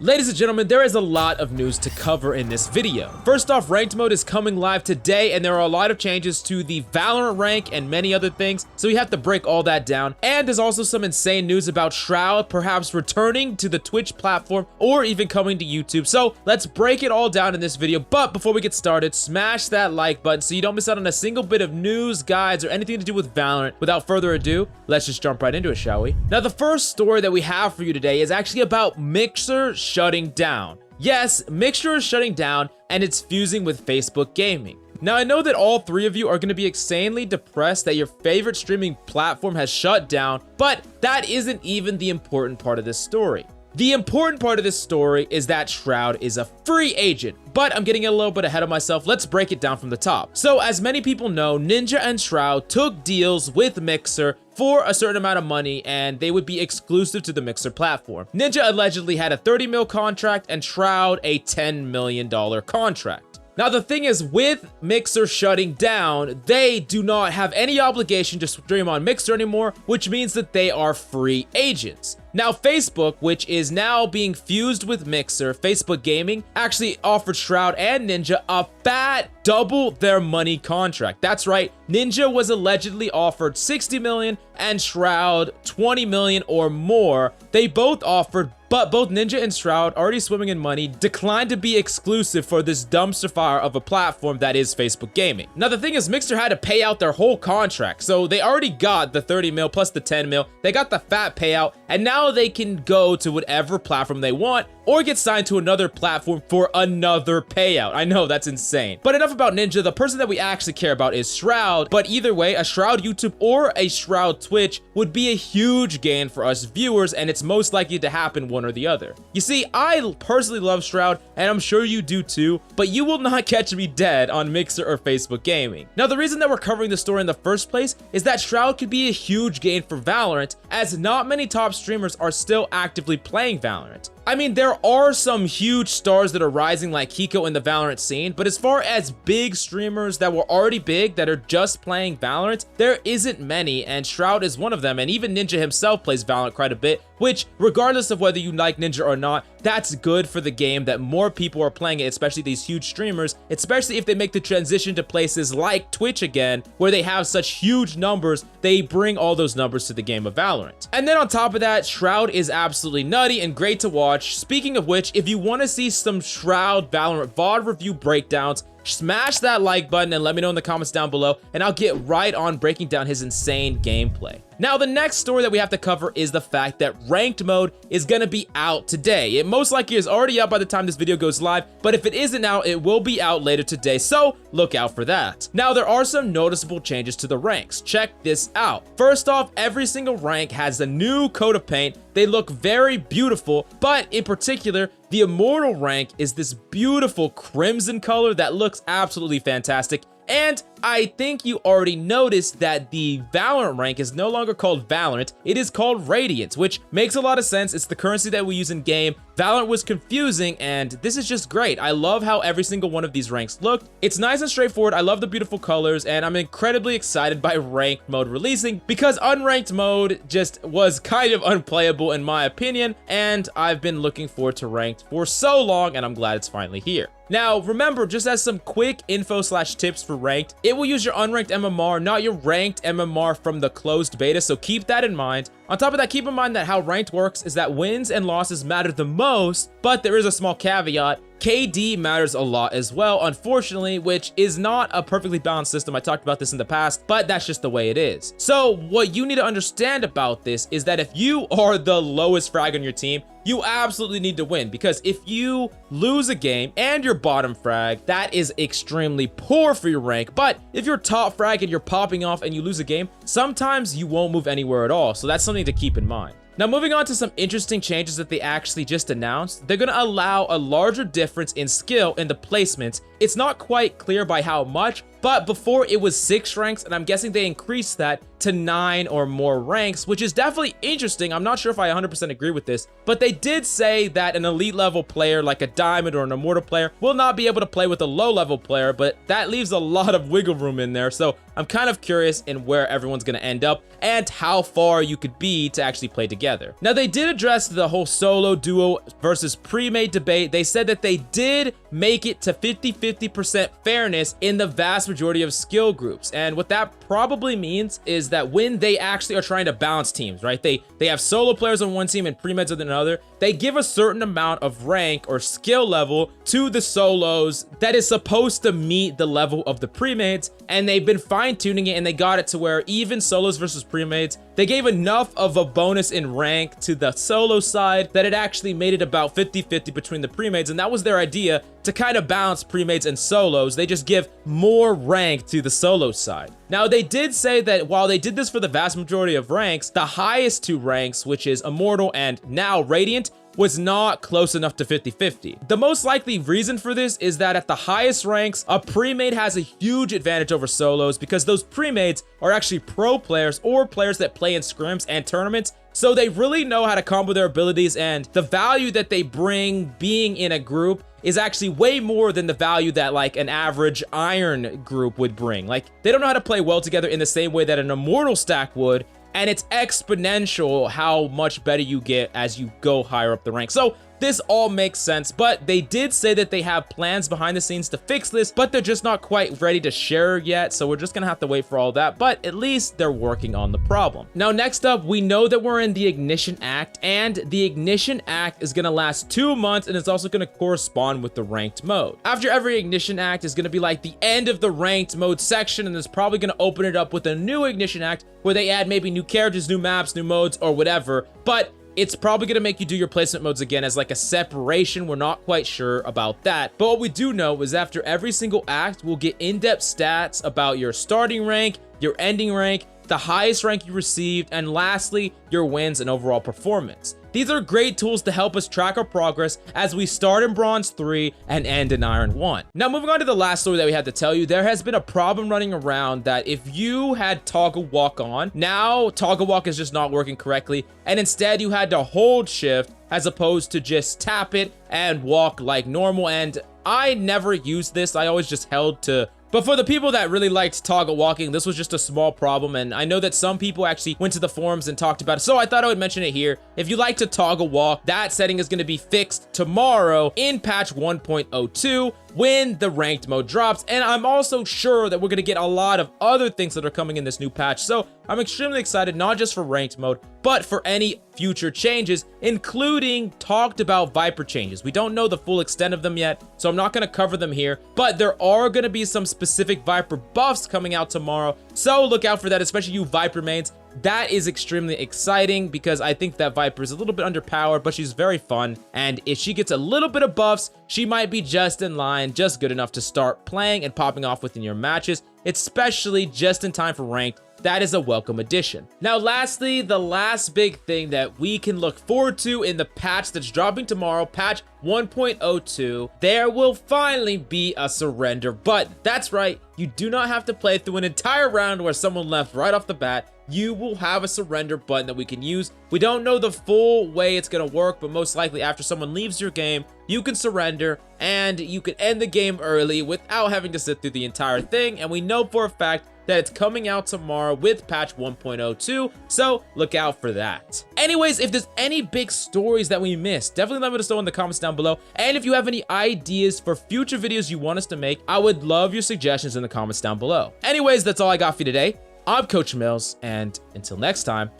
Ladies and gentlemen, there is a lot of news to cover in this video. First off, ranked mode is coming live today, and there are a lot of changes to the Valorant rank and many other things, so we have to break all that down. And there's also some insane news about Shroud perhaps returning to the Twitch platform or even coming to YouTube. So let's break it all down in this video. But before we get started, smash that like button so you don't miss out on a single bit of news, guides, or anything to do with Valorant. Without further ado, let's just jump right into it, shall we? Now, the first story that we have for you today is actually about Mixer shutting down. Yes, Mixer is shutting down and it's fusing with Facebook Gaming. Now, I know that all three of you are going to be insanely depressed that your favorite streaming platform has shut down, but that isn't even the important part of this story. The important part of this story is that Shroud is a free agent, but I'm getting a little bit ahead of myself. Let's break it down from the top. So as many people know, Ninja and Shroud took deals with Mixer for a certain amount of money, and they would be exclusive to the Mixer platform. Ninja allegedly had a 30 mil contract and Shroud a $10 million contract. Now, the thing is, with Mixer shutting down, they do not have any obligation to stream on Mixer anymore, which means that they are free agents. Now, Facebook, which is now being fused with Mixer, Facebook Gaming, actually offered Shroud and Ninja a fat double their money contract. That's right, Ninja was allegedly offered 60 million and Shroud 20 million or more. They both offered, but both Ninja and Shroud, already swimming in money, declined to be exclusive for this dumpster fire of a platform that is Facebook Gaming. Now, the thing is, Mixer had to pay out their whole contract, so they already got the 30 mil plus the 10 mil. They got the fat payout, and now they can go to whatever platform they want or get signed to another platform for another payout. I know, that's insane. But enough about Ninja. The person that we actually care about is Shroud. But either way, a Shroud YouTube or a Shroud Twitch would be a huge gain for us viewers, and it's most likely to happen one or the other. You see, I personally love Shroud, and I'm sure you do too, but you will not catch me dead on Mixer or Facebook Gaming. Now, the reason that we're covering the story in the first place is that Shroud could be a huge gain for Valorant, as not many top streamers are still actively playing Valorant. I mean, there are some huge stars that are rising like Hiko in the Valorant scene, but as far as big streamers that were already big that are just playing Valorant, there isn't many, and Shroud is one of them, and even Ninja himself plays Valorant quite a bit, which, regardless of whether you like Ninja or not, that's good for the game that more people are playing it, especially these huge streamers, especially if they make the transition to places like Twitch again, where they have such huge numbers, they bring all those numbers to the game of Valorant. And then on top of that, Shroud is absolutely nutty and great to watch. Speaking of which, if you want to see some Shroud Valorant VOD review breakdowns, smash that like button and let me know in the comments down below, and I'll get right on breaking down his insane gameplay. Now, the next story that we have to cover is the fact that ranked mode is going to be out today. It most likely is already out by the time this video goes live, but if it isn't out, it will be out later today, so look out for that. Now, there are some noticeable changes to the ranks. Check this out. First off, every single rank has a new coat of paint. They look very beautiful, but in particular, the Immortal rank is this beautiful crimson color that looks absolutely fantastic. And I think you already noticed that the Valorant rank is no longer called Valorant, it is called Radiant, which makes a lot of sense. It's the currency that we use in game. Valorant was confusing, and this is just great. I love how every single one of these ranks looked. It's nice and straightforward. I love the beautiful colors, and I'm incredibly excited by ranked mode releasing, because unranked mode just was kind of unplayable in my opinion, and I've been looking forward to ranked for so long, and I'm glad it's finally here. Now, remember, just as some quick info/tips for ranked, it will use your unranked MMR, not your ranked MMR from the closed beta, so keep that in mind. On top of that, keep in mind that how ranked works is that wins and losses matter the most, but there is a small caveat. KD matters a lot as well, unfortunately, which is not a perfectly balanced system. I talked about this in the past, but that's just the way it is. So what you need to understand about this is that if you are the lowest frag on your team, you absolutely need to win, because if you lose a game and you're bottom frag, that is extremely poor for your rank. But if you're top frag and you're popping off and you lose a game, sometimes you won't move anywhere at all. So that's something to keep in mind. Now, moving on to some interesting changes that they actually just announced, they're going to allow a larger difference in skill in the placements. It's not quite clear by how much, but before it was 6 ranks, and I'm guessing they increased that to 9 or more ranks, which is definitely interesting. I'm not sure if I 100% agree with this, but they did say that an elite level player like a diamond or an immortal player will not be able to play with a low level player, but that leaves a lot of wiggle room in there. So I'm kind of curious in where everyone's going to end up and how far you could be to actually play together. Now, they did address the whole solo, duo versus pre-made debate. They said that they did make it to 50-50% fairness in the vast majority of skill groups. And what that probably means is that when they actually are trying to balance teams, right? They have solo players on one team and pre-meds on another. They give a certain amount of rank or skill level to the solos that is supposed to meet the level of the pre-mades, and they've been fine-tuning it, and they got it to where even solos versus pre-mades, they gave enough of a bonus in rank to the solo side that it actually made it about 50-50 between the pre-mades, and that was their idea, to kind of balance pre-mades and solos. They just give more rank to the solo side. Now, they did say that while they did this for the vast majority of ranks, the highest 2 ranks, which is Immortal and now Radiant, was not close enough to 50-50. The most likely reason for this is that at the highest ranks, a pre-made has a huge advantage over solos because those pre-mades are actually pro players or players that play in scrims and tournaments. So they really know how to combo their abilities, and the value that they bring being in a group is actually way more than the value that like an average iron group would bring. Like, they don't know how to play well together in the same way that an immortal stack would, and it's exponential how much better you get as you go higher up the rank. So this all makes sense, but they did say that they have plans behind the scenes to fix this, but they're just not quite ready to share yet, so we're just gonna have to wait for all that, but at least they're working on the problem. Now, next up, we know that we're in the Ignition Act, and the Ignition Act is gonna last 2 months, and it's also gonna correspond with the ranked mode. After every Ignition Act is gonna be like the end of the ranked mode section, and it's probably gonna open it up with a new Ignition Act where they add maybe new characters, new maps, new modes, or whatever, but it's probably going to make you do your placement modes again as like a separation. We're not quite sure about that. But what we do know is after every single act, we'll get in-depth stats about your starting rank, your ending rank, the highest rank you received, and lastly, your wins and overall performance. These are great tools to help us track our progress as we start in Bronze 3 and end in Iron 1. Now, moving on to the last story that we had to tell you, there has been a problem running around that if you had toggle walk on, now toggle walk is just not working correctly, and instead you had to hold shift as opposed to just tap it and walk like normal. And I never used this. I always just held to. But for the people that really liked toggle walking, this was just a small problem, and I know that some people actually went to the forums and talked about it, so I thought I would mention it here. If you like to toggle walk, that setting is going to be fixed tomorrow in patch 1.02 when the ranked mode drops, and I'm also sure that we're going to get a lot of other things that are coming in this new patch, so I'm extremely excited, not just for ranked mode, but for any future changes, including talked about Viper changes. We don't know the full extent of them yet, so I'm not going to cover them here, but there are going to be some specific Viper buffs coming out tomorrow, so look out for that, especially you Viper mains. That is extremely exciting because I think that Viper is a little bit underpowered, but she's very fun, and if she gets a little bit of buffs, she might be just in line, just good enough to start playing and popping off within your matches, especially just in time for ranked. That is a welcome addition. Now, lastly, the last big thing that we can look forward to in the patch that's dropping tomorrow, patch 1.02, there will finally be a surrender button. That's right, you do not have to play through an entire round where someone left right off the bat. You will have a surrender button that we can use. We don't know the full way it's going to work, but most likely after someone leaves your game, you can surrender and you can end the game early without having to sit through the entire thing. And we know for a fact that it's coming out tomorrow with patch 1.02, so look out for that. Anyways, if there's any big stories that we missed, definitely let me know in the comments down below. And if you have any ideas for future videos you want us to make, I would love your suggestions in the comments down below. Anyways, that's all I got for you today. I'm Coach Mills, and until next time,